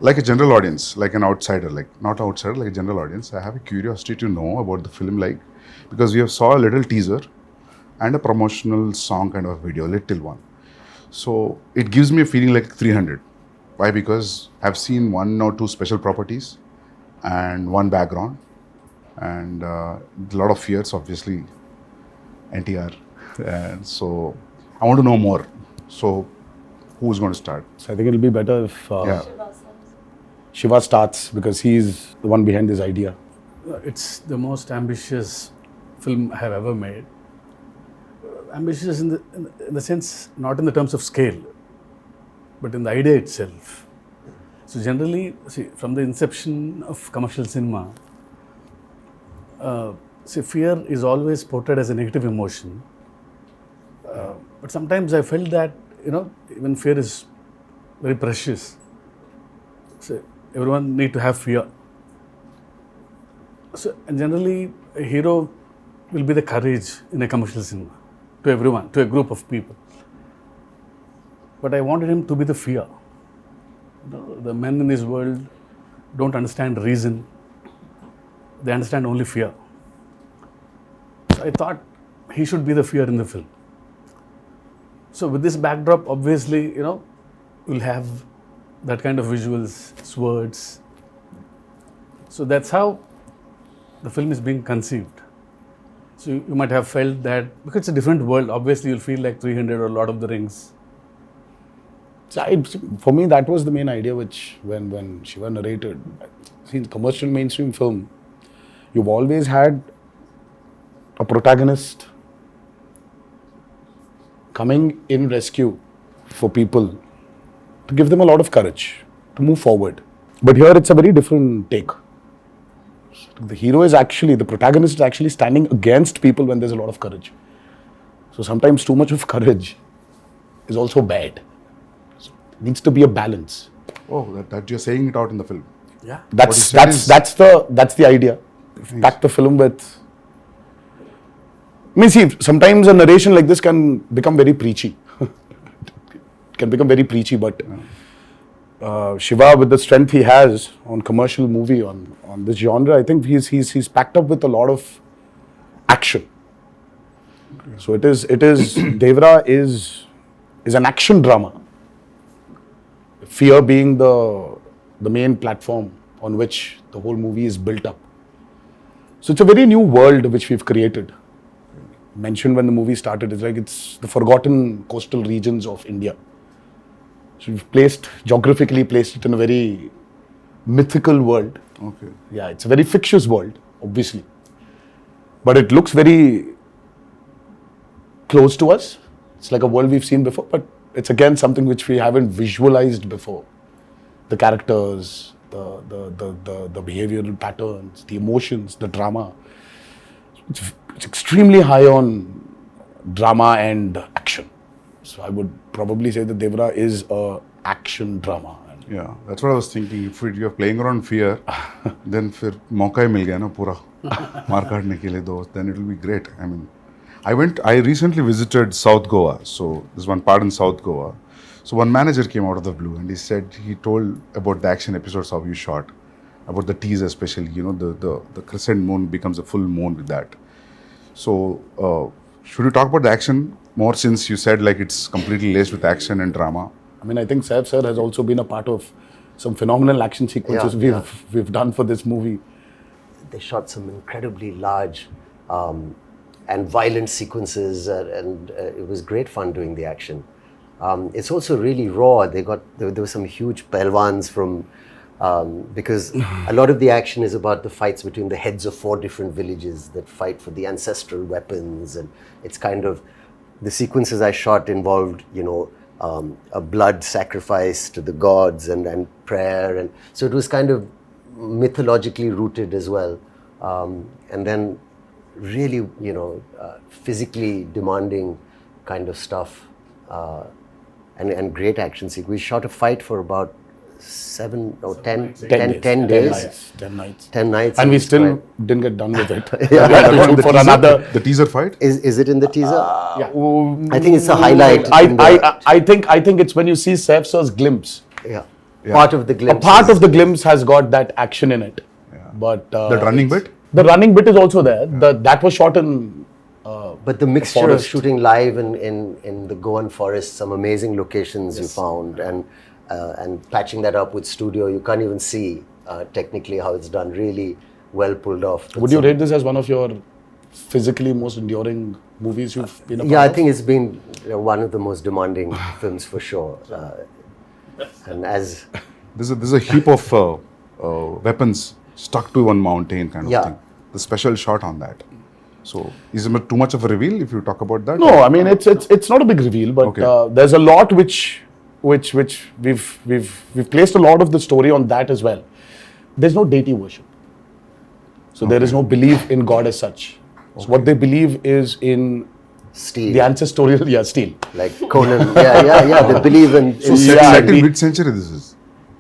like a general audience, like an outsider, like not outsider, like a general audience, I have a curiosity to know about the film, like, because we have saw a little teaser and a promotional song kind of video, little one. So it gives me a feeling like 300. Why? Because I've seen one or two special properties and one background and a lot of fears, obviously, NTR. And so I want to know more. So who's going to start? So I think it'll be better if Yeah. Shiva starts, because he's the one behind this idea. It's the most ambitious film I have ever made. Ambitious in the sense, not in the terms of scale, but in the idea itself. So generally, see, from the inception of commercial cinema, fear is always portrayed as a negative emotion. But sometimes I felt that, even fear is very precious. So everyone need to have fear. So, and generally, a hero will be the courage in a commercial cinema to everyone, to a group of people. But I wanted him to be the fear. The men in this world don't understand reason. They understand only fear. So I thought he should be the fear in the film. So with this backdrop, obviously, we'll have that kind of visuals, swords. So that's how the film is being conceived. So you might have felt that, because it's a different world, obviously you'll feel like 300 or Lord of the Rings. So for me, that was the main idea, which when Shiva narrated. See, in commercial mainstream film, you've always had a protagonist coming in rescue for people, to give them a lot of courage to move forward. But here it's a very different take. The hero is actually, the protagonist is actually standing against people when there's a lot of courage. So sometimes too much of courage is also bad. So it needs to be a balance. Oh, that you're saying it out in the film. Yeah. That's the idea. Pack the film with. I mean, see, sometimes a narration like this can become very preachy. But Shiva, with the strength he has on commercial movie, on this genre, I think he's packed up with a lot of action. Okay. So it is Devara is an action drama. Fear being the main platform on which the whole movie is built up. So it's a very new world which we've created. Mentioned when the movie started, it's the forgotten coastal regions of India. So we've geographically placed it in a very mythical world. Okay. Yeah, it's a very fictitious world, obviously. But it looks very close to us. It's like a world we've seen before, but it's again something which we haven't visualized before. The characters, the behavioral patterns, the emotions, the drama. It's extremely high on drama and action. So I would probably say that Devara is a action drama. Yeah, that's what I was thinking. If you're playing around fear, then फिर मौका ही मिल गया ना पूरा मार काटने के लिए दो, then it will be great. I mean, I recently visited South Goa. So there's one part in South Goa. So one manager came out of the blue and he told about the action episodes how you shot, about the teaser especially. The crescent moon becomes a full moon with that. So should we talk about the action more, since you said like it's completely laced with action and drama? I mean, I think Saif sir has also been a part of some phenomenal action sequences we've done for this movie. They shot some incredibly large and violent sequences, and it was great fun doing the action. It's also really raw. There were some huge pelwans from because a lot of the action is about the fights between the heads of 4 different villages that fight for the ancestral weapons, and it's kind of the sequences I shot involved, a blood sacrifice to the gods and prayer, and so it was kind of mythologically rooted as well, and then really physically demanding kind of stuff, and great action sequence. We shot a fight for about 10 days. 10 nights. 10 nights. And we still didn't get done with it. For another the teaser fight. Is it in the teaser? Yeah. I think it's a highlight. I think it's when you see Saif sir's glimpse. Yeah. Yeah. Part of the A glimpse. part of the glimpse has got that action in it. But That running bit? The running bit is also there. That was shot in. But the mixture of forest. shooting live in the Goan forest, some amazing locations you found, and patching that up with studio, you can't even see technically how it's done. Really well pulled off. Would you rate this as one of your physically most enduring movies you've been a part Yeah, I of? think it's been one of the most demanding films for sure. And as There's a heap of weapons stuck to one mountain kind of Yeah. thing. The special shot on that. So, is it too much of a reveal if you talk about that? No, I mean it's not a big reveal, but Okay. there's a lot which we've placed a lot of the story on that as well. There's no deity worship, so there is no belief in God as such. So what they believe is in Steel, the ancestorial steel. like Conan. Yeah. They believe in. So, Yeah, set in the- which century this is?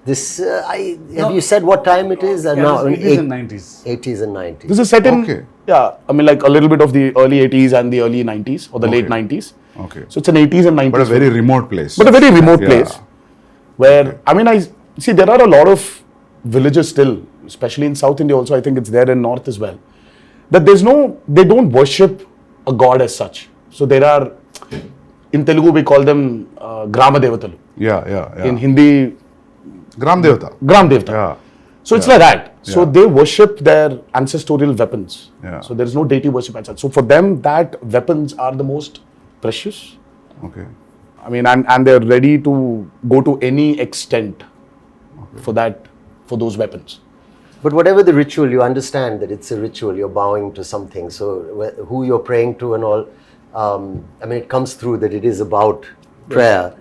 This, have you said what time it is? Yeah, Now, it's 80s and 90s. 80s and 90s. This is set in Okay. I mean like a little bit of the early 80s and the early 90s or the late Okay. 90s. Okay. So it's an 80s and 90s. But a very remote place. But a very remote Yeah. place where I mean I see there are a lot of villages still, especially in South India also. I think it's there in North as well. That they don't worship a god as such. So there are, in Telugu we call them Grama Devatalu. Yeah. In Hindi, Gram Devata. Gram Devata. Yeah. So it's like that. So Yeah. they worship their ancestorial weapons. Yeah. So there is no deity worship as such. So for them, that weapons are the most precious. Okay. I mean, and they're ready to go to any extent for those weapons. But whatever the ritual, you understand that it's a ritual. You're bowing to something. So who you're praying to and all, I mean, it comes through that it is about prayer.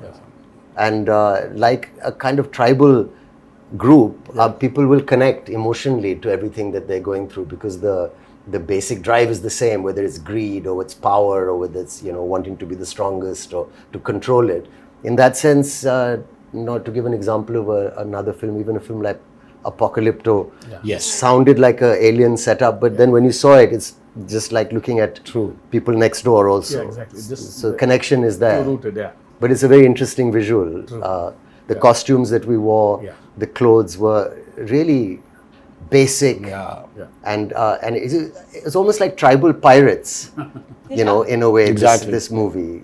And like a kind of tribal group, people will connect emotionally to everything that they're going through because the basic drive is the same, whether it's greed or it's power or whether it's wanting to be the strongest or to control it. In that sense, to give an example of another film, even a film like Apocalypto, Yes. sounded like an alien setup, but then when you saw it, it's just like looking at people next door also. Yeah, exactly. So connection is there. Rooted, yeah. But it's a very interesting visual. The costumes that we wore, the clothes were really basic, and it's almost like tribal pirates, in a way. Exactly. This movie.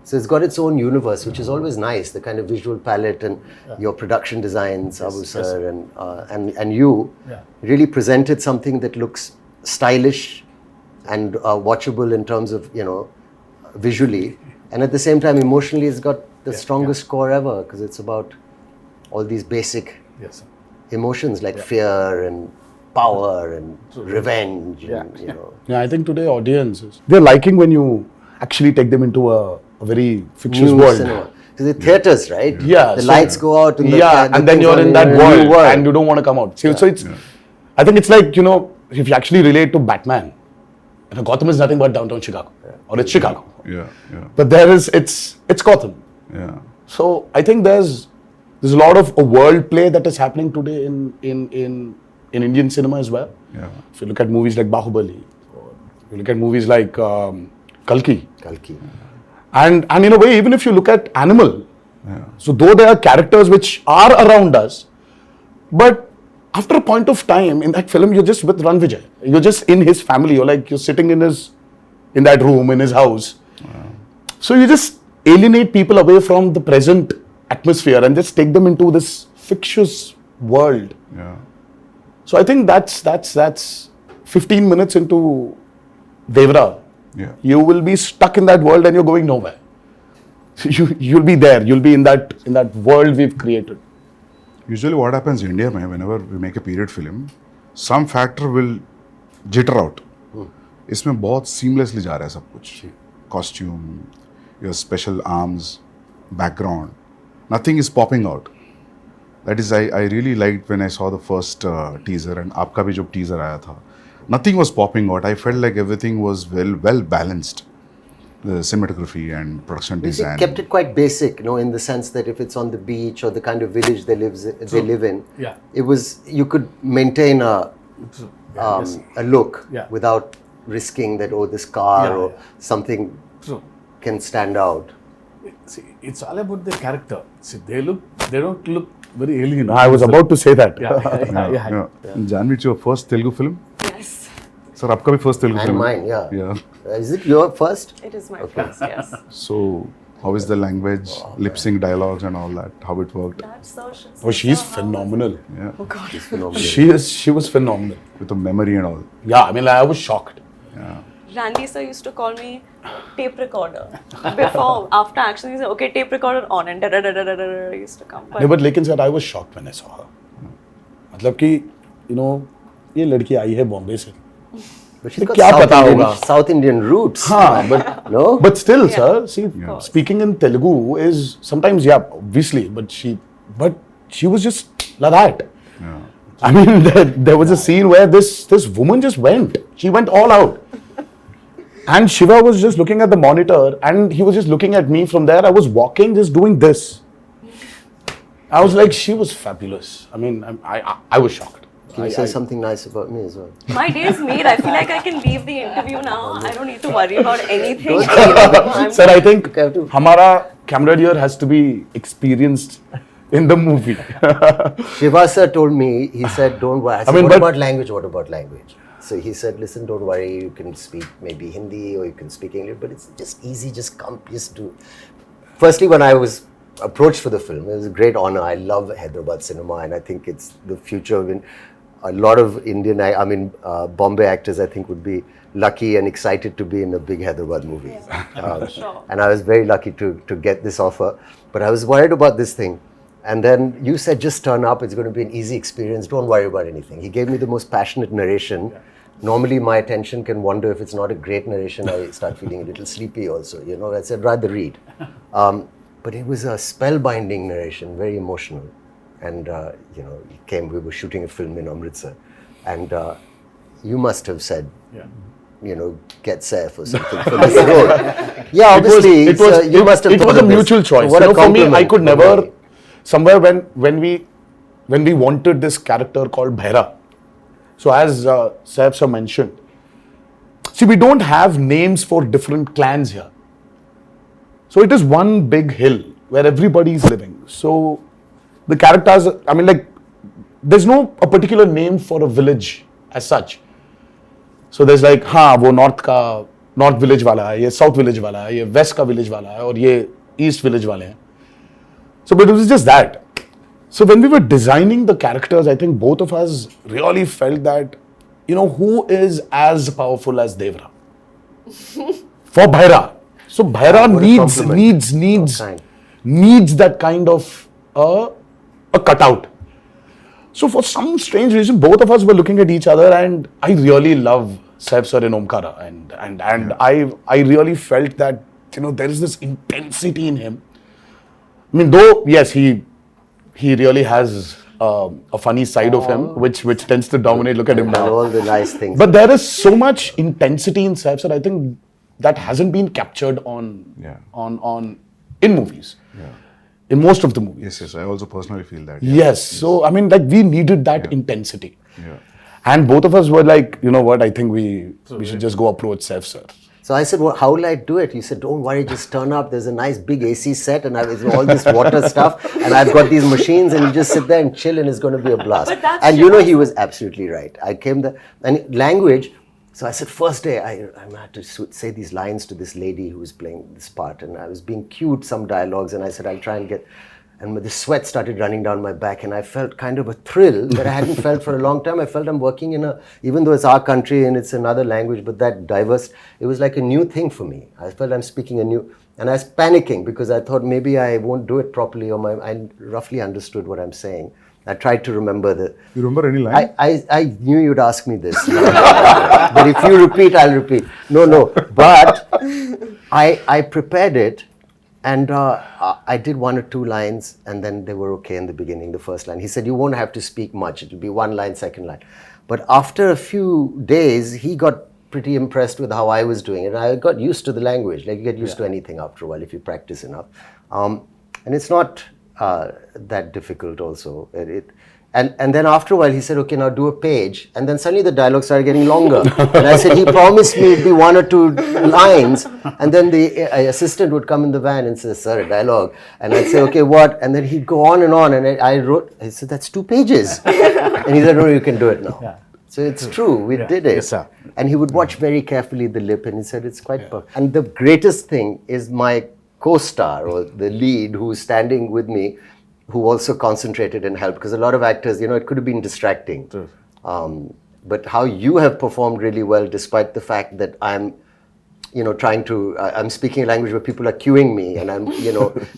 So it's got its own universe, which is always nice. The kind of visual palette and your production designs, Abu sir, and you really presented something that looks stylish and watchable in terms of visually, and at the same time emotionally, it's got the strongest score ever because it's about all these basic Yes. emotions like fear and power and revenge. And, Yeah, I think today audiences, they're liking when you actually take them into a very fictitious new world. cinema. Because the theaters, right? Yeah, the so- lights go out. And And then you're in that new world and you don't want to come out. So it's, I think it's like, if you actually relate to Batman, Gotham is nothing but downtown Chicago, or it's Chicago. Yeah. But it's Gotham. Yeah. So I think there's a lot of a world play that is happening today in Indian cinema as well. Yeah. If you look at movies like Bahubali, or you look at movies like Kalki, and in a way, even if you look at Animal, so though there are characters which are around us, but after a point of time in that film, you're just with Ran Vijay. You're just in his family. You're sitting in that room in his house. So you just alienate people away from the present atmosphere and just take them into this fictitious world. Yeah. So I think that's 15 minutes into Devara. Yeah. You will be stuck in that world and you're going nowhere. You'll be there. You'll be in that world we've created. Usually what happens in India, whenever we make a period film, some factor will jitter out. इसमें बहुत seamlessly जा रहा है सब कुछ. Costume, your special arms, background, nothing is popping out. That is, I really liked when I saw the first teaser and आपका भी जो teaser आया था. Nothing was popping out. I felt like everything was well balanced. The cinematography and production They design. kept it quite basic, in the sense that if it's on the beach or the kind of village they live in, it was, you could maintain a look without risking that, this car or something can stand out. See, it's all about the character. See, they don't look very alien. I was about to say that. Yeah. Janhvi, it's your first Telugu film? Yes, Sir, आपका भी first Telugu And film? mine, yeah. Yeah. Is it your first? it is my first, yes. So, how is the language, lip sync dialogues and all that? How it worked? That's so shit. Oh, she's phenomenal. Yeah. Oh God. Phenomenal. She was phenomenal. With the memory and all. Yeah, I mean, like, I was shocked. Randy sir used to call me tape recorder. Before, after action, he said, okay, tape recorder on, and da-da-da-da-da-da used to come. But No, but लेकिन sir, I was shocked when I saw her. मतलब कि, you know, ये लड़की आई है बॉम्बे से. But she's got क्या South पता Indian, होगा? South Indian roots. हाँ, but No? But still, Yeah. sir, see, course. speaking in Telugu is sometimes, yeah, obviously, but she was just like that. I mean, there was a scene where this woman just went. She went all out. And Shiva was just looking at the monitor and he was just looking at me from there. I was walking, just doing this. I was like, she was fabulous. I mean, I was shocked. Can you say something nice about me as well? my day is made. I feel like I can leave the interview now. I don't need to worry about anything. I'm Sir, I think Okay, I have to- Hamara camaraderie has to be experienced in the movie. Shiva sir told me, he said, don't worry. I said, mean, what but- about language? What about language? So he said, listen, don't worry. You can speak maybe Hindi or you can speak English, but it's just easy. Just come, just do. Firstly, when I was approached for the film, it was a great honor. I love Hyderabad cinema and I think it's the future of a lot of Indian, Bombay actors, I think would be lucky and excited to be in a big Hyderabad movie. sure. And I was very lucky to get this offer. But I was worried about this thing. And then you said, just turn up. It's going to be an easy experience. Don't worry about anything. He gave me the most passionate narration. Normally, my attention can wander. If it's not a great narration, I start feeling a little sleepy also. You know, I said, rather read. But it was a spellbinding narration, very emotional. And, we were shooting a film in Amritsar. And you must have said, get Saif or something for this role. Yeah, obviously, you must have it thought was a of this. mutual choice. What You a know, for me, I compliment. could never, somewhere when we wanted this character called Bhaira. So as Saif sir mentioned, see, we don't have names for different clans here. So it is one big hill where everybody is living. So the characters, I mean, like, there's no a particular name for a village as such. So there's like, हाँ वो north village वाला है, ये south village वाला है, ये west का village वाला है, और ये east village वाले हैं. So but it was just that. So when we were designing the characters, I think both of us really felt that, who is as powerful as Devara? For Bhaira. So Bhaira What a compliment. needs that kind of a cutout. So for some strange reason, both of us were looking at each other, and I really love Saif sir in Omkara, and I really felt that there is this intensity in him. I mean, though yes, he really has a funny side of him, which tends to dominate. Look at him And now. all the nice things. But there is so much intensity in Saif sir. I think that hasn't been captured on in movies. In most of the movies. Yes, I also personally feel that. Yes. So, I mean, like, we needed that intensity. Yeah. And both of us were like, you know what, I think we should just go approach Saif sir. So I said, well, how will I do it? He said, don't worry, just turn up. There's a nice big AC set and it's all this water stuff. And I've got these machines and you just sit there and chill and it's going to be a blast. But that's And he was absolutely right. I came there and language. So I said, first day, I had to say these lines to this lady who was playing this part. And I was being cued some dialogues and I said, I'll try and get... And the sweat started running down my back and I felt kind of a thrill that I hadn't felt for a long time. I felt I'm working even though it's our country and it's another language, but that diverse, it was like a new thing for me. I felt I'm speaking and I was panicking because I thought maybe I won't do it properly or I roughly understood what I'm saying. I tried to remember You remember any line? I knew you'd ask me this. But if you repeat, I'll repeat. No. But I prepared it. And I did one or two lines and then they were okay in the beginning, the first line. He said, you won't have to speak much. It'll be one line, second line. But after a few days, he got pretty impressed with how I was doing it. And I got used to the language. Like you get used to anything after a while if you practice enough. And it's not that difficult also. And then after a while, he said, okay, now do a page. And then suddenly the dialogue started getting longer. And I said, he promised me it'd be 1 or 2 lines. And then the assistant would come in the van and say, sir, a dialogue. And I'd say, okay, what? And then he'd go on. And I said, that's 2 pages. And he said, no, you can do it now. Yeah. So it's true, we did it. Yes, sir. And he would watch very carefully the lip and he said, it's quite perfect. And the greatest thing is my co-star or the lead who's standing with me, who also concentrated and helped, because a lot of actors, it could have been distracting. But how you have performed really well, despite the fact that I'm, trying to, I'm speaking a language where people are cueing me and I'm,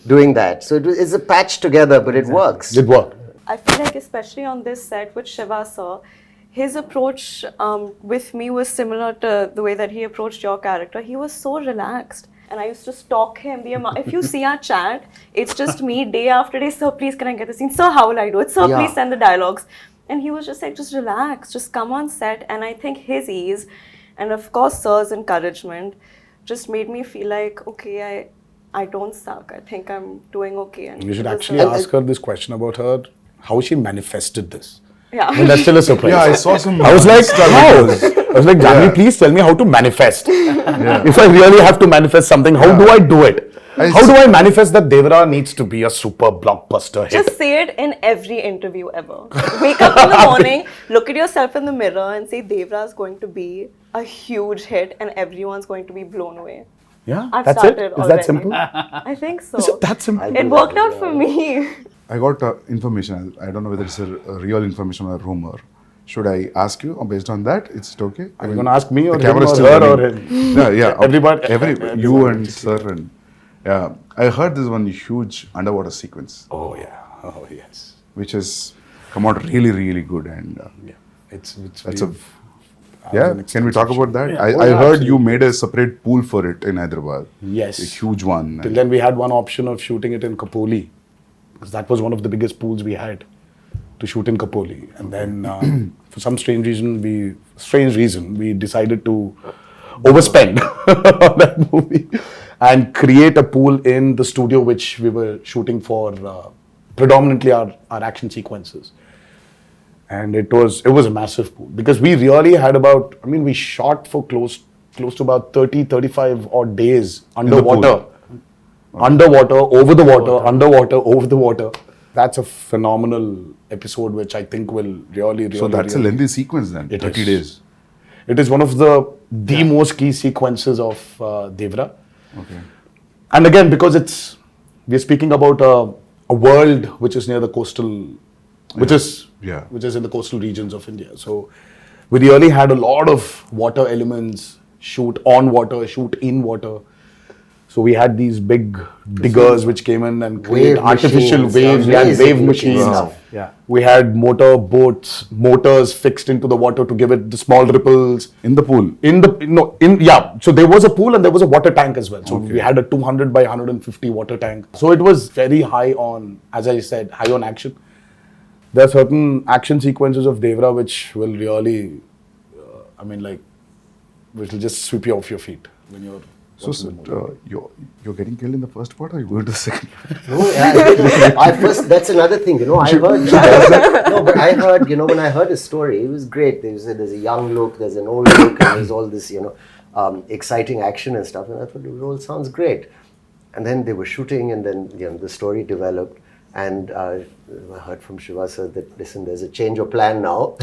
doing that. So it's a patch together, but it works. It worked. I feel like especially on this set with Shiva sir, his approach with me was similar to the way that he approached your character. He was so relaxed. And I used to stalk him. If you see our chat, it's just me day after day. Sir, please, can I get the scene? Sir, how will I do it? Sir, please send the dialogues. And he was just like, just relax, just come on set. And I think his ease, and of course, sir's encouragement, just made me feel like, okay, I don't suck. I think I'm doing okay. And You should actually ask her this question about how she manifested this. Yeah. And that's still a surprise. Yeah, I saw some. I was like, Insta how? videos. I was like, Janhvi, please tell me how to manifest. If I really have to manifest something, how do I do it? How do I manifest that Devara needs to be a super blockbuster hit? Just say it in every interview ever. Wake up in the morning, look at yourself in the mirror and say Devara is going to be a huge hit and everyone's going to be blown away. Yeah, I've that's started it. Is already. that simple? I think so. Is it that simple? I'll It do worked that out as for well. me. I got information. I don't know whether it's a real information or a rumor. Should I ask you, or based on that, is it okay? Are you going to ask me or the him camera is or still her or running. him? Yeah. Everybody. You and sir and yeah. I heard this one huge underwater sequence, Oh, yeah. Oh, yes. which has come out really, really good. And Yeah. It's that's a we've- as yeah. an Can we talk about that? Yeah. I Oh, yeah, heard you made a separate pool for it in Hyderabad. Yes. A huge one. Till then, we had one option of shooting it in Kapoli, because that was one of the biggest pools we had to shoot in Kapoli. And then, for some strange reason, we decided to overspend on that movie and create a pool in the studio which we were shooting for predominantly our action sequences. And it was a massive pool, because we really had we shot for close to about 35 odd days underwater. Underwater, over the water, underwater, over the water. That's a phenomenal episode which I think will really So that's a really- lengthy sequence then. It 30 is. days. It is one of the most key sequences of Devara. Okay. And again, because we're speaking about a world which is near the coastal, which is in the coastal regions of India. So we really had a lot of water elements, shoot on water, shoot in water. So we had these big diggers which came in and created Wave artificial machines, waves. We had amazing wave looking machines. stuff. Yeah. We had motors fixed into the water to give it the small ripples. In the pool. So there was a pool and there was a water tank as well. So we had a 200 by 150 water tank. So it was very high on, as I said, high on action. There are certain action sequences of Devara which will really, which will just sweep you off your feet when you're. So, you're getting killed in the first part, or you going to the second? No, I first, that's another thing, I heard. No, but I heard, when I heard his story, it was great. They said there's a young look, there's an old look, and there's all this, exciting action and stuff. And I thought, it all sounds great. And then they were shooting, and then, the story developed. And I heard from Shiva sir that, listen, there's a change of plan now.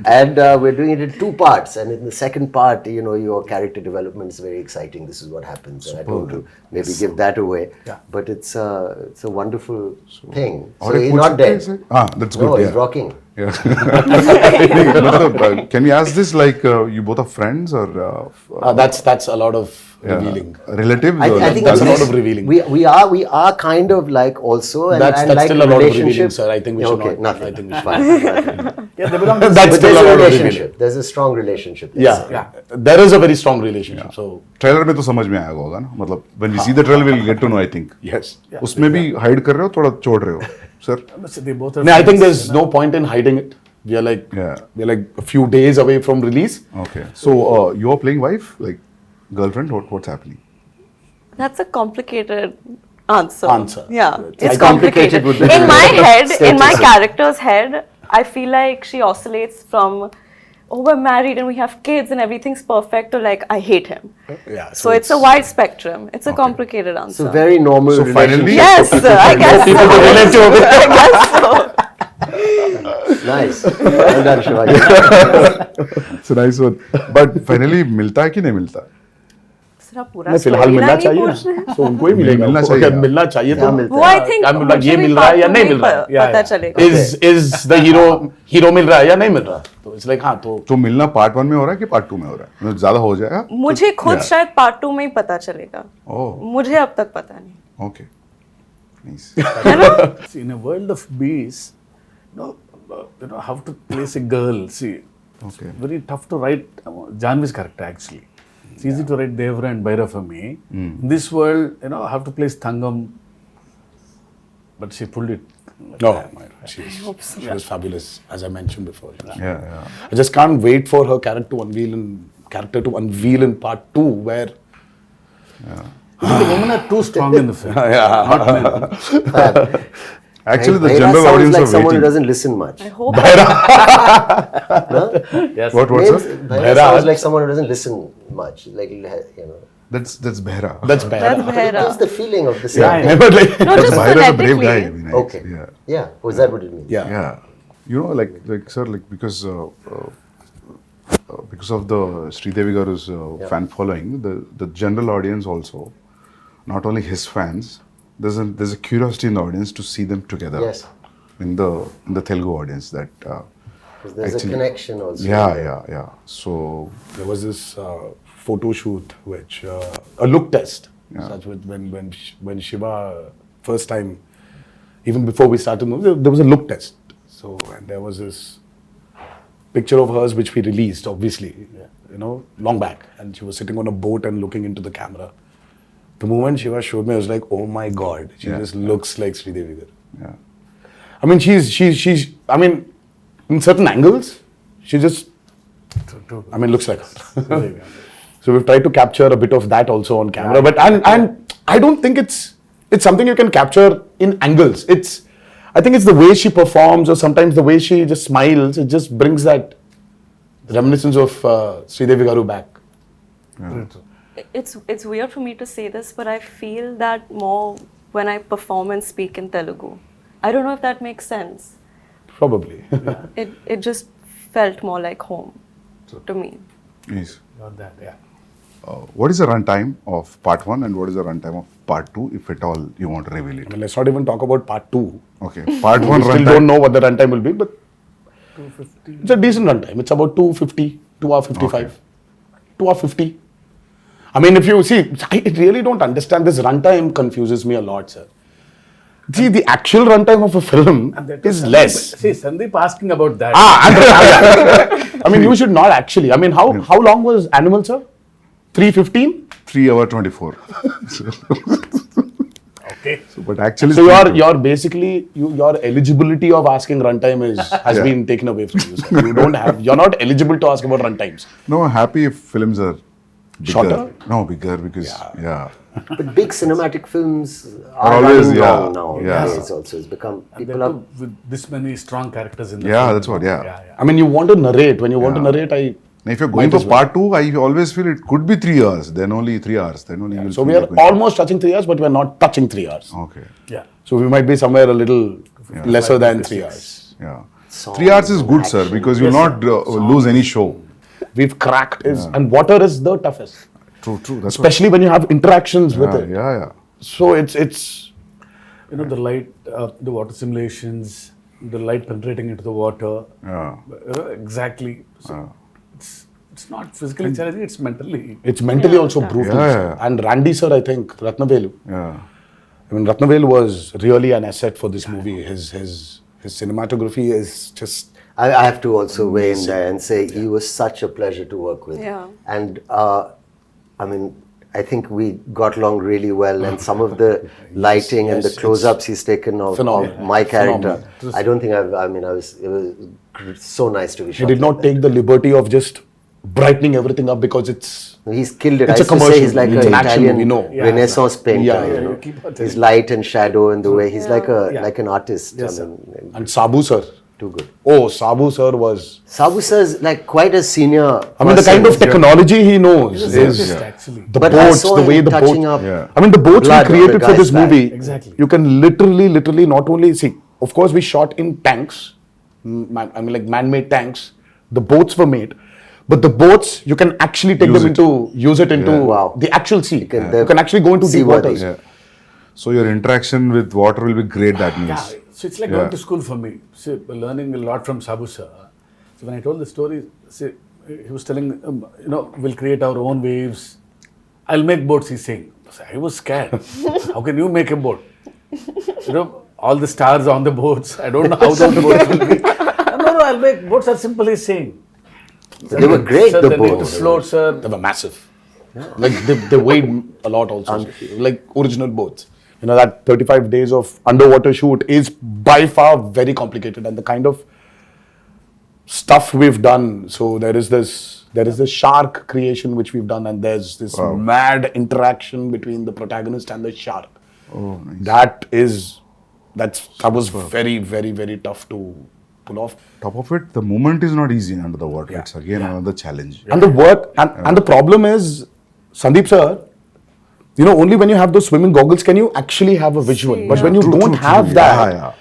And we're doing it in 2 parts. And in the second part, your character development is very exciting. This is what happens. And I don't want to maybe give that away. Yeah. But it's a wonderful thing. Or So a he's coach not dead. plays it? That's good. No, yeah. he's rocking. Yeah. Can we ask this like you both are friends or That's a lot of revealing. relatives? I or think That's a it's- lot of revealing. We are kind of like also, and That's like still a lot of revealing, relationship. sir. I think we should okay, not. Nothing. I think we should Fine, nothing. Yeah, they belong to the That's But still there's a a lot of relationship. revealing. There's a strong relationship. Yeah, there is a very strong relationship. So trailer में तो समझ में आएगा होगा ना मतलब when we see the trailer we'll get to know I think yes. उसमें भी hide कर रहे हो थोड़ा छोड़ रहे हो sir They both are No, I think friends, there's no point in hiding it. We are like a few days away from release. okay so you're playing wife like girlfriend what's happening That's a complicated answer. Yeah, it's complicated complicated. would be In my head, in my status. character's head, I feel like she oscillates from, oh, we're married and we have kids and everything's perfect, to like, I hate him. Yeah. So it's a wide spectrum. It's a complicated answer. So very normal So finally- relationship. Yes, I guess so. I guess so. Nice. Well done, Shivaji. It's a nice one. But finally, मिलता है कि नहीं मिलता? सिर्फ पूरा नहीं, फिलहाल storyline मिलना ही चाहिए पूछ रहे हैं। ना, तो उनको ही मिलेगा, मिलना उनको चाहिए। अगर मिलना चाहिए क्या तो मिलता वो है? I think I'm like, मुझे ये भी मिल रहा है या part नहीं two मिल में रहा है? पता चलेगा। is the hero मिल रहा है या नहीं मिल रहा? तो it's like, हाँ, तो तो मिलना पार्ट 1 में हो रहा है कि पार्ट 2 में हो रहा है? मतलब ज्यादा हो जाएगा? मुझे खुद Yeah. शायद पार्ट 2 में ही पता चलेगा। ओह, मुझे अब तक पता नहीं। Okay. Nice. See, in a world of bees, how to place a girl. See, Okay. very tough to write Janhvi's character actually. It's easy to write Devara and Bhaira for me. In this world, I have to place Thangam, but she pulled it. no, she was fabulous, as I mentioned before. Yeah. I just can't wait for her character to unveil in part 2, where The women are too strong in the film. Not men. Actually, the Bhaira general sounds audience like are someone who waiting. doesn't listen much. I hope Yes. What, Names, sir? Bhaira sounds like someone who doesn't listen much. Like, That's Behra. that's bad. that's But it gives Bhaira. the feeling of the same Yeah, thing. Never like, No, just Behra is a brave guy. I phonetically. mean, Okay. Yeah. Yeah. Was that what it means? yeah. Yeah. You know, like sir, like because of the Sridevi Garu's fan following, the general audience also, not only his fans, there's a curiosity in the audience to see them together. Yes. In the Telugu audience, that 'Cause there's actually- a connection also. yeah. So There was this photo shoot, which a look test. Such with when Shiva first time, even before we started the movie, there was a look test. So and there was this picture of hers which we released, obviously, long back, and she was sitting on a boat and looking into the camera. The moment Shiva showed me, I was like, oh my god, she Yeah. just looks like Sridevi Garu. yeah. I mean, she's. I mean, in certain angles, she just. I mean, looks like her. So we've tried to capture a bit of that also on camera, but and I don't think it's something you can capture in angles. I think it's the way she performs, or sometimes the way she just smiles. It just brings that reminiscence of Sridevi Garu back. It's weird for me to say this, but I feel that more when I perform and speak in Telugu. I don't know if that makes sense. Probably. It just felt more like home to me. Yes. Not that, yeah. What is the runtime of part 1 and what is the runtime of part 2, if at all you want to reveal I it? mean, let's not even talk about part 2. Okay. Part 1 We still runtime. don't know what the runtime will be, but 250. It's a decent runtime. It's about 250, 2 hour 55, 2 hour 50. I mean, if you see, I really don't understand this runtime. Confuses me a lot, sir. See, the actual runtime of a film is less. See, Sandeep asking about that. I mean, you should not actually. I mean, how long was Animal, sir? 3:15. 3 hour 24. Okay. But actually, So you're basically your eligibility of asking runtime has been taken away from you, sir. You're not eligible to ask about runtimes. no, happy if films are bigger. Shorter? No, bigger because But big cinematic films Are are always, running yeah, long now. yeah. It's also it's become And people then are. with this many strong characters in the Yeah, film. that's what, yeah. I mean, you want to narrate. When you want to narrate, Now, if you're going Might for as well. part 2, I always feel it could be 3 hours. Then only 3 hours. Then only you'll So feel we are like going- almost touching 3 hours, but we are not touching 3 hours. Okay. Yeah. So we might be somewhere a little lesser than 3 hours. Yeah. Songs 3 hours is good, sir, action. because you'll not lose any show. We've cracked and water is the toughest, True. That's especially when you have interactions with what, it. yeah. So it's The light, the water simulations, the light penetrating into the water. Yeah. Exactly. So it's not physically challenging, it's mentally. mentally also brutal. Yeah, sir. yeah. And Randy sir, I think Ratnavelu. Yeah. I mean, Ratnavelu was really an asset for this movie. His cinematography is just. I have to also weigh in there and say he was such a pleasure to work with. Yeah. And I mean, I think we got along really well, and some of the lighting and the yes, close-ups he's taken of phenomenal. my character. Phenomenal. I don't think it was so nice to be He shot. did not like that. take the liberty of just brightening everything up because it's He's killed it. It's I a used to say commercial. he's like It's an an action Italian movie, no. Renaissance painter. Yeah, you know? you keep on telling His light and shadow and the way he's like Yeah. like an artist. Yes, I mean, and Sabu sir. too good. Oh, Sabu sir was. Sabu sir is like quite a senior. I mean, the person. kind of technology he knows He's a is scientist, actually. the But I boats, saw the him way the touching boat. up Yeah. I mean, the boats we blood on created the for guy's this back. movie. Exactly. You can literally not only see. Of course, we shot in tanks. I mean, like man-made tanks. The boats were made, but the boats you can actually take Use them it. use it into Wow. the actual sea. You can- can actually go into deep seaworthy. waters. Yeah. So your interaction with water will be great, that means. Yeah, so it's like Yeah. going to school for me. See, learning a lot from Sabu sir. So when I told the story, see, he was telling, we'll create our own waves. I'll make boats, he's saying. So I was scared. How can you make a boat? All the stars on the boats. I don't know how those boats will be. No, I'll make boats are simple, he's saying. They were great, Sir, the they need to boats. float, sir. They were massive. Like they weighed a lot also. Like original boats. You know, that 35 days of underwater shoot is by far very complicated, and the kind of stuff we've done. So there is this shark creation which we've done, and there's this mad interaction between the protagonist and the shark. Oh, nice. That was very, very, very tough to pull off. Top of it, the movement is not easy under the water. It's again another challenge. And the work and the problem is, Sandeep sir, only when you have those swimming goggles can you actually have a visual. See, But when you True, don't true, have true. that, Yeah.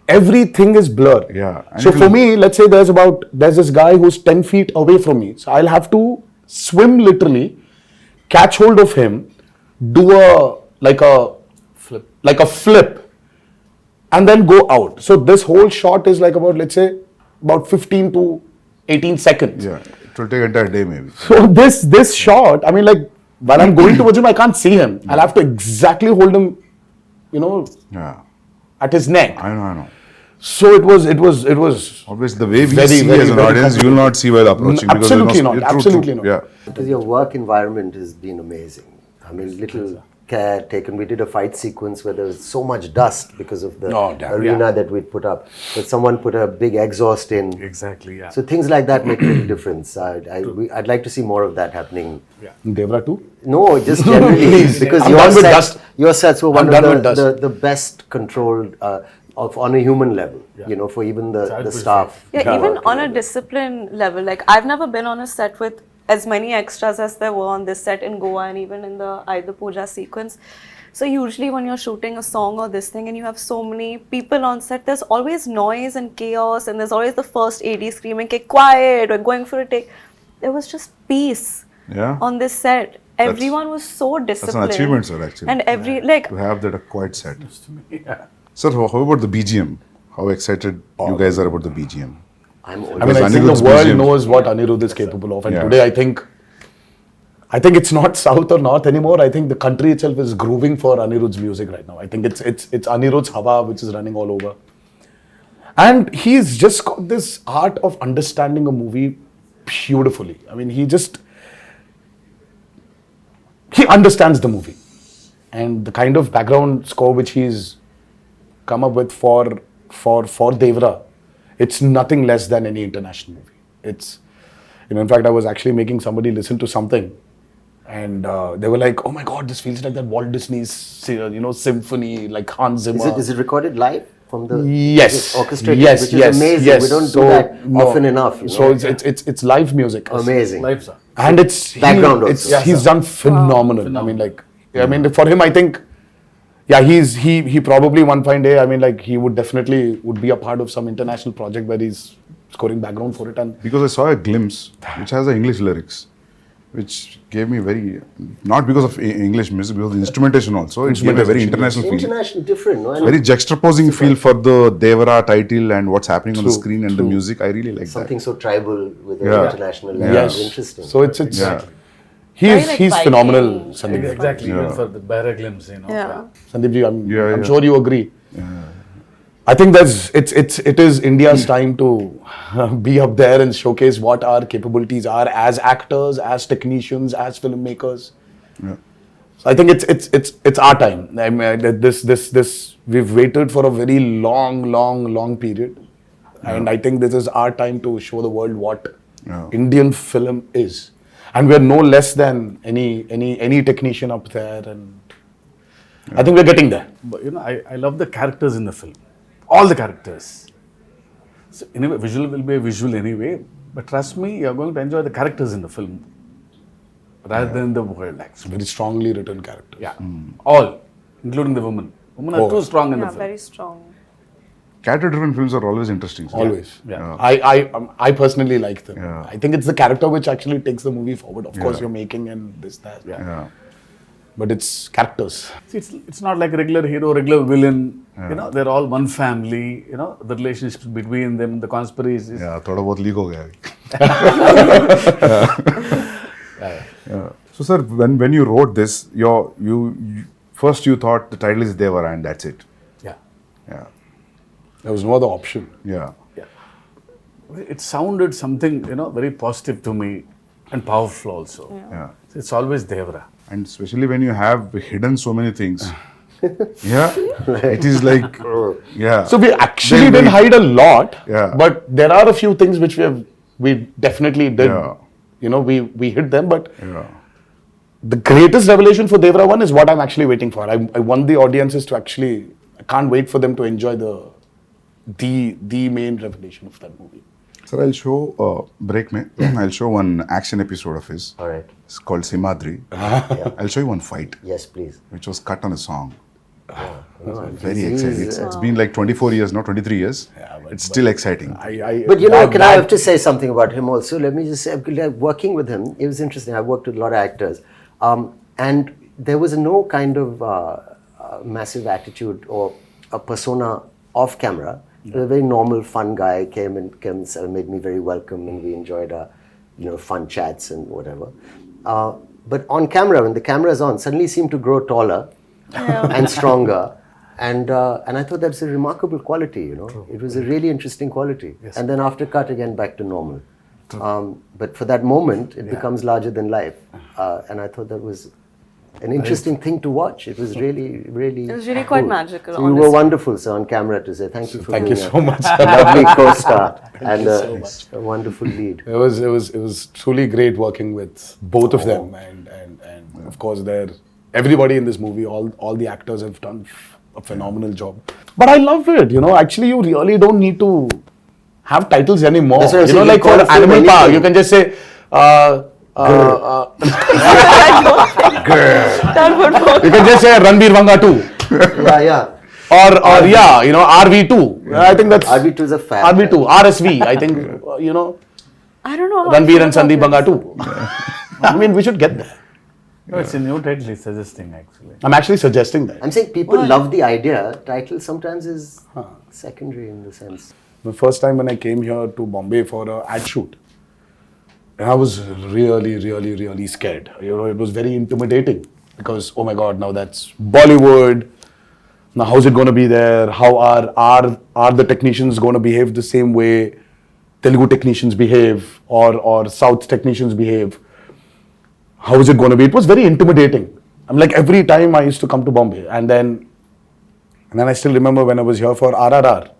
everything is blur. Yeah. And So it for will- me, let's say there's this guy who's 10 feet away from me. So I'll have to swim literally, catch hold of him, do a flip, and then go out. So this whole shot is like about 15 to 18 seconds. Yeah. It will take entire day maybe. So this shot, I mean, like while I'm going towards him, I can't see him. I'll have to exactly hold him, Yeah. at his neck. I know. So it was. Obviously, the way we Very, see very, as an very audience, you will not see while approaching. Absolutely not. True, Absolutely true. not. Yeah. Because your work environment has been amazing. I mean, little care taken. We did a fight sequence where there was so much dust because of the Oh, damn. arena that we'd put up. But someone put a big exhaust in. Exactly, yeah. So things like that make a big difference. I'd like to see more of that happening. Devara too. No, just generally because I'm your done with sets, dust. your sets were I'm one done of with dust. the best controlled on a human level. For even the staff. Yeah, even on a discipline level, like I've never been on a set with as many extras as there were on this set in Goa and even in the Aida Puja sequence. So usually when you're shooting a song or this thing and you have so many people on set, there's always noise and chaos and there's always the first AD screaming, "Okay, quiet," or going for a take. There was just peace Yeah. on this set. Everyone was so That's disciplined. an achievement, sir, actually. And to have that a quiet set. Yeah. Sir, how about the BGM? How excited you guys are about the BGM? I'm I mean, Because I think Anirudh's the world BGM knows what Anirudh is capable of, and Yeah. today I think it's not south or north anymore. I think the country itself is grooving for Anirudh's music right now. I think it's Anirudh's Hawa which is running all over, and he's just got this art of understanding a movie beautifully. I mean, he understands the movie, and the kind of background score which he's come up with for Devara, it's nothing less than any international movie. It's, in fact, I was actually making somebody listen to something, and they were like, "Oh my God, this feels like that Walt Disney's, symphony, like Hans Zimmer." Is it recorded live from the Yes. is it orchestrated, Yes. which Yes. is amazing. Yes. We don't So, do that no. often enough. So it's live music. amazing. Live, sir. And it's Background he, also. it's, Yeah, he's done phenomenal. I mean, like, I mean, for him, I think, yeah, he probably one fine day, I mean, like, he would definitely would be a part of some international project where he's scoring background for it. And Because I saw a glimpse which has the English lyrics, which gave me not because of English music, because of the instrumentation also. It gave a very international feel. International, different, no? And Very juxtaposing feel for the Devara title and what's happening on the screen and the music. I really like something that. so tribal with an Yeah. international Yeah. level. yes, Interesting. so it's Yeah. Very, like, he's Viking. phenomenal, Sandeep. Exactly, Yeah. even for the barra glimpse, Yeah. Sandeep ji, I'm Yeah. sure you agree. I think it is India's time to be up there and showcase what our capabilities are as actors, as technicians, as filmmakers. Yeah. So I think it's our time. I mean, this we've waited for a very long period, and I think this is our time to show the world what Indian film is, and we're no less than any technician up there, and I think we're getting there. But I love the characters in the film. All the characters. So anyway, visual will be a visual anyway. But trust me, you're going to enjoy the characters in the film rather than the world, actually. Very strongly written character. Yeah. All, including the women. Women are too strong in the Yeah, film. very strong. Character-driven films are always interesting. So. Always. Yeah. I personally like them. Yeah. I think it's the character which actually takes the movie forward. Of course, Yeah. you're making and this, that. Yeah. But it's characters. See, it's not like regular hero, regular villain. They're all one family. The relationships between them, the conspiracies. Yeah, थोड़ा बहुत leak हो गया अभी. Yeah. So sir, when you wrote this, you first you thought the title is Devara and that's it. Yeah. Yeah. There was no other option. Yeah. It sounded something, very positive to me and powerful also. Yeah. So it's always Devara. And especially when you have hidden so many things. Yeah. It is like, yeah. So we actually Then didn't hide a lot. Yeah. But there are a few things which we definitely did. Yeah. We hid them. But Yeah. the greatest revelation for Devara 1 is what I'm actually waiting for. I want the audiences to actually, I can't wait for them to enjoy the main revelation of that movie. Sir, I'll show, break mein, I'll show one action episode of his. All right. It's called Simadri. I'll show you one fight, Yes, please. which was cut on a song. No, Very he's- exciting. It's been like 24 years, not 23 years. It's still exciting. But I have to say something about him also. Let me just say, like, working with him, it was interesting. I worked with a lot of actors. And there was no kind of massive attitude or a persona off camera. He was a very normal, fun guy, came and made me very welcome, and we enjoyed fun chats and whatever. But on camera, when the camera is on, suddenly he seemed to grow taller and stronger. And I thought that's a remarkable quality, It was a really interesting quality. Yes. And then after cut, again, back to normal. But for that moment, it becomes larger than life. And I thought that was an interesting thing to watch. It was really, really It was really quite magical, So you were wonderful, sir, on camera to say thank you for Thank being you so much. a lovely co-star and so much. a wonderful lead. It was truly great working with both of them, and of course everybody in this movie, all the actors have done a phenomenal job. But I love it, Actually, you really don't need to have titles anymore. That's what I'm saying, Like you for call film Animal Park, anything. you can just say. That would work. You can just say Janhvi Vanga 2. Yeah. Or RV2. I think that's RV2 is a fab. RV2, RSV. I think I don't know how I Ranbir feel and about Sandeep Vanga this. 2. I mean, we should get there. It's a new title he's suggesting, actually. I'm actually suggesting that. I'm saying people love the idea. Title sometimes is secondary in the sense. The first time when I came here to Bombay for an ad shoot, and I was really, really, really scared. It was very intimidating because, oh my God, now that's Bollywood. Now, how's it going to be there? How are the technicians going to behave the same way Telugu technicians behave or South technicians behave? How is it going to be? It was very intimidating. I'm like, every time I used to come to Bombay, and then I still remember when I was here for RRR,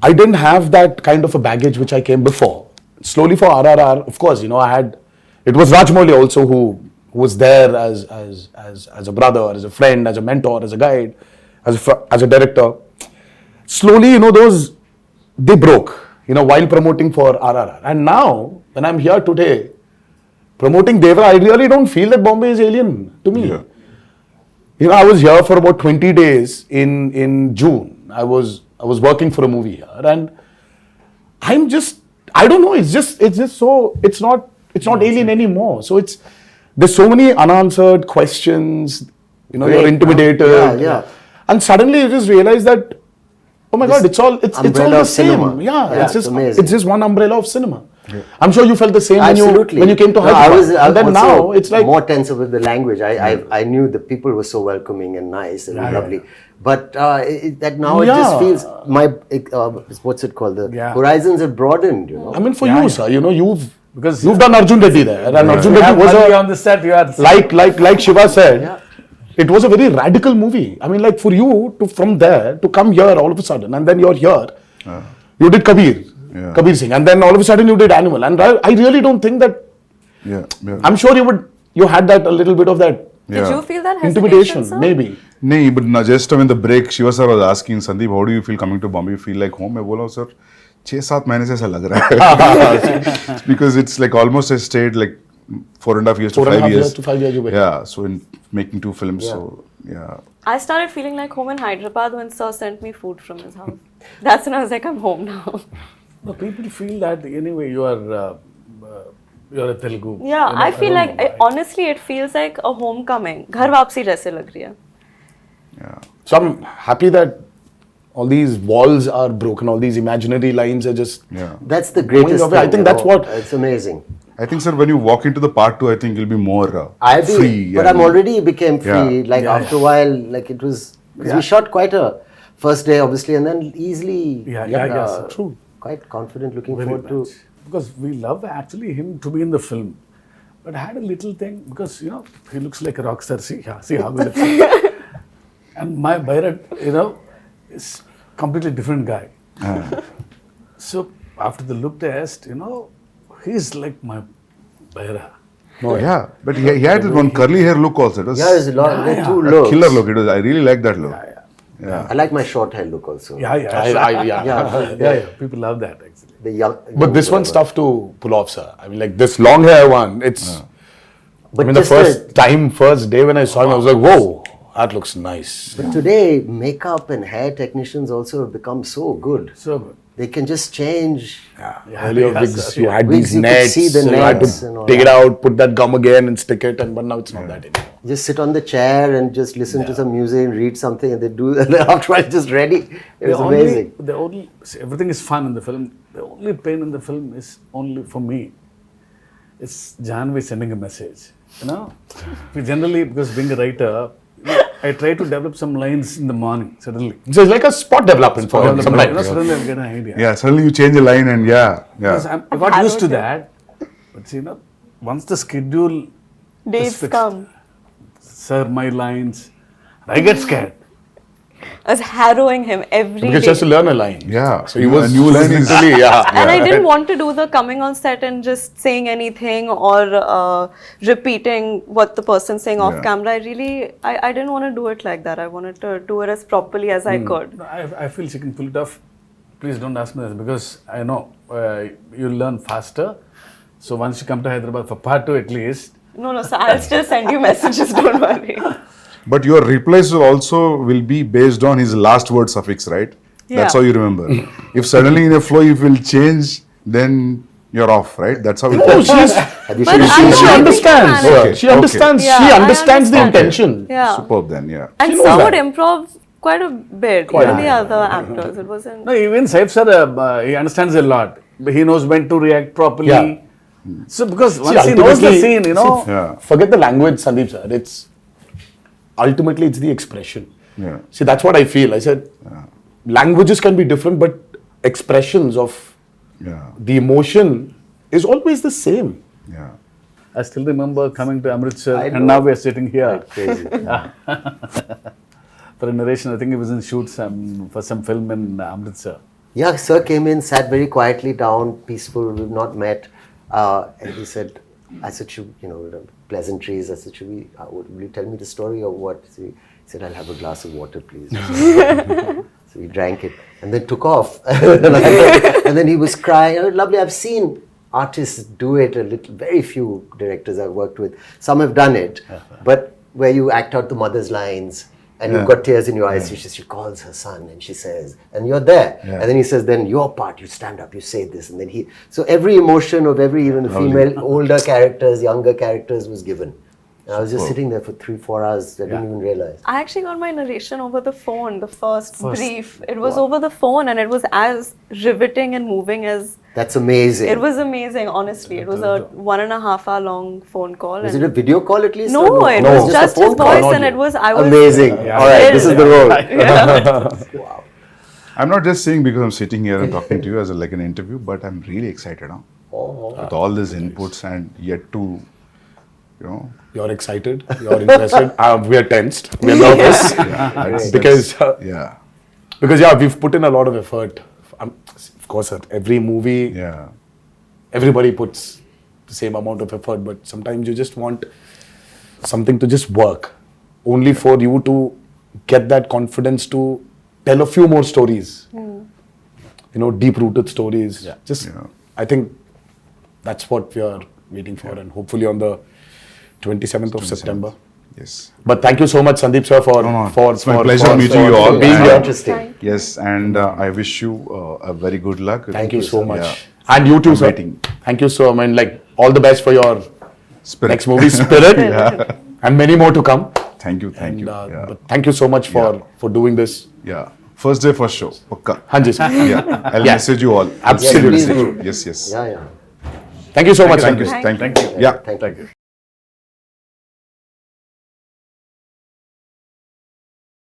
I didn't have that kind of a baggage which I came before. Slowly for RRR, of course, it was Rajmouli also who was there as a brother, as a friend, as a mentor, as a guide, as a director. Slowly, they broke, while promoting for RRR. And now, when I'm here today, promoting Devara, I really don't feel that Bombay is alien to me. Yeah. I was here for about 20 days in June. I was working for a movie here, and I don't know, it's not alien anymore. So there's so many unanswered questions, you're intimidated. Yeah. And suddenly you just realize that, oh my God, it's all the of same. cinema. Yeah, It's amazing. it's just one umbrella of cinema. Yeah. I'm sure you felt the same Absolutely. when you came to No, Hyderabad. I was And then also now it's like more tense with the language. I knew the people were so welcoming and nice and lovely. But that now it just feels what's it called? The horizons have broadened. I mean, for you, sir, Because you've done Arjun Reddy there, and Arjun you Reddy have was money on the set. You are like Shiva said, it was a very radical movie. I mean, like for you from there to come here all of a sudden, and then you're here. You did Kabir. Yeah. Kabir Singh, and then all of a sudden you did Animal, and I really don't think that. Yeah. Yeah. I'm sure you had that a little bit of that Did you feel that hesitation, intimidation, sir? maybe. नहीं, but ना just when the break, Shiva sir was asking Sandeep, how do you feel coming to Bombay? You feel like home? मैं बोला sir, 6-7 महीने से ऐसा लग रहा है. Because it's like almost I stayed like 4.5 years to 5 years. to 5 years you were. Yeah, so in making 2 films, Yeah. so yeah. I started feeling like home in Hyderabad when Sir sent me food from his house. That's when I was like, I'm home now. No, people feel that anyway you're a Telugu. Yeah, You know, I feel don't like know why. honestly, it feels like a homecoming. घर वापसी जैसे लग रही है. Yeah. So I'm happy that all these walls are broken, all these imaginary lines are just. Yeah. That's the greatest Going away, I thing, think you that's know. what- It's amazing. I think, sir, when you walk into the part 2, I think you'll be more I'll be, free. but I'm already became free. Yeah. Like Yeah, after a while, like it was, because we shot quite a first day, obviously, and then easily, Yeah, sir. True. quite confident, looking Very forward much. Because we love actually him to be in the film. But I had a little thing because he looks like a rock star. See how he looks like. And my Bharat, is completely different guy. So after the look test, he's like my Bharat. Oh, yeah. But he had that one curly hair look also. It was to. Yeah, there's a lot. There are two a looks. killer look. It was. I really like that look. I like my short hair look also. Yeah. Yeah. People love that actually. The young. But this one's tough to pull off, sir. I mean, like this long hair one, it's. But I mean, the just first day when I saw him, I was like, whoa, that looks nice. But today, makeup and hair technicians also have become so good. So good. They can just change. Earlier yes, wigs, sir. you had Wigs, these you could nets, see the you had nets and to all take it that. out, put that gum again and stick it, but now it's not that anymore. Just sit on the chair and just listen to some music and read something, and they do. And after it's just ready. It was amazing. See, everything is fun in the film. The only pain in the film is only for me. It's Janhvi sending a message. We generally, because being a writer, I try to develop some lines in the morning suddenly. So it's like a spot development for him sometimes. Suddenly I get an idea. Yeah. Suddenly you change a line and Because I got used to that. But see, once the schedule Days is fixed, come. sir, my lines, I get scared. I was harrowing him every Because he has to day. learn a line. Yeah. So he was a new line is literally, And I didn't want to do the coming on set and just saying anything or repeating what the person's saying off Yeah. camera. I didn't want to do it like that. I wanted to do it as properly as I could. No, I feel she can pull it off. Please don't ask me this because I know you'll learn faster. So once you come to Hyderabad for part 2 at least, No, so I'll still send you messages, don't worry. But your replies also will be based on his last word suffix, right? Yeah. That's how you remember. If suddenly in a flow you will change, then you're off, right? That's how it Oh, goes. Have you But seen I know, she I understands. think Okay, She understands. Yeah, She I understands the understand. intention. Yeah. Superb then, yeah. And She knows Sir that. would improv quite a bit. Even the other actors. It wasn't. no, even Saif sir, he understands a lot. He knows when to react properly. Yeah. So because once he knows the ultimately- scene, Yeah. Forget the language, Sandeep sir. Ultimately it's the expression. Yeah. See, that's what I feel. I said, languages can be different, but expressions of Yeah. the emotion is always the same. Yeah. I still remember coming to Amritsar I and know. now we are sitting here Crazy. for a narration. I think he was in shoot for some film in Amritsar. Yeah, sir came in, sat very quietly down, peaceful. We've not met, and he said, "I said, pleasantries. I said, will you tell me the story or what?" So he said, "I'll have a glass of water, please." So we drank it and then took off. And then he was crying. Oh, lovely. I've seen artists do it. Very few directors I've worked with. Some have done it, but where you act out the mother's lines. And you've got tears in your eyes. She calls her son and she says, and you're there. Yeah. And then he says, then your part, you stand up, you say this. And then so every emotion of even the female, older characters, younger characters was given. And I was just sitting there for 3-4 hours. I didn't even realize. I actually got my narration over the phone, the first brief. It was over the phone and it was as riveting and moving as... That's amazing. It was amazing, honestly. It was a 1.5 hour long phone call. Was and it a video call at least? No, or it No, was just a just phone his call, voice not and you. it was... I was Amazing. Yeah. All right, this is the role. Yeah. I'm not just saying because I'm sitting here and talking to you as like an interview, but I'm really excited, with all these inputs and yet to, You're excited. You're interested. We are tensed. We are nervous. that's- Because yeah. because we've put in a lot of effort. of course, at every movie, Yeah. everybody puts the same amount of effort, but sometimes you just want something to just work, only for you to get that confidence to tell a few more stories. You know, deep-rooted stories. Yeah. Just, Yeah. I think that's what we are waiting for, and hopefully on the 27th of September. Yes. But thank you so much, Sandeep sir, for No, no, for it's my for- pleasure for- meeting for- you for all. being And- here. Interesting. Yes, and I wish you a very good luck. Thank you so much. Yeah. And you too, I'm sir. waiting. Thank you so much. Like, all the best for your Spirit. next movie, Spirit, and many more to come. Thank you, thank you. And, Yeah. but thank you so much for doing this. Yeah. First day, first show. Pakka. Hanji, sir. Yeah. I'll Yeah. message you all. Absolutely. Please do. Yes, yes. Yeah, yeah. Thank you so much. Thank you. Sandeep. Thank you. Yeah. Thank you.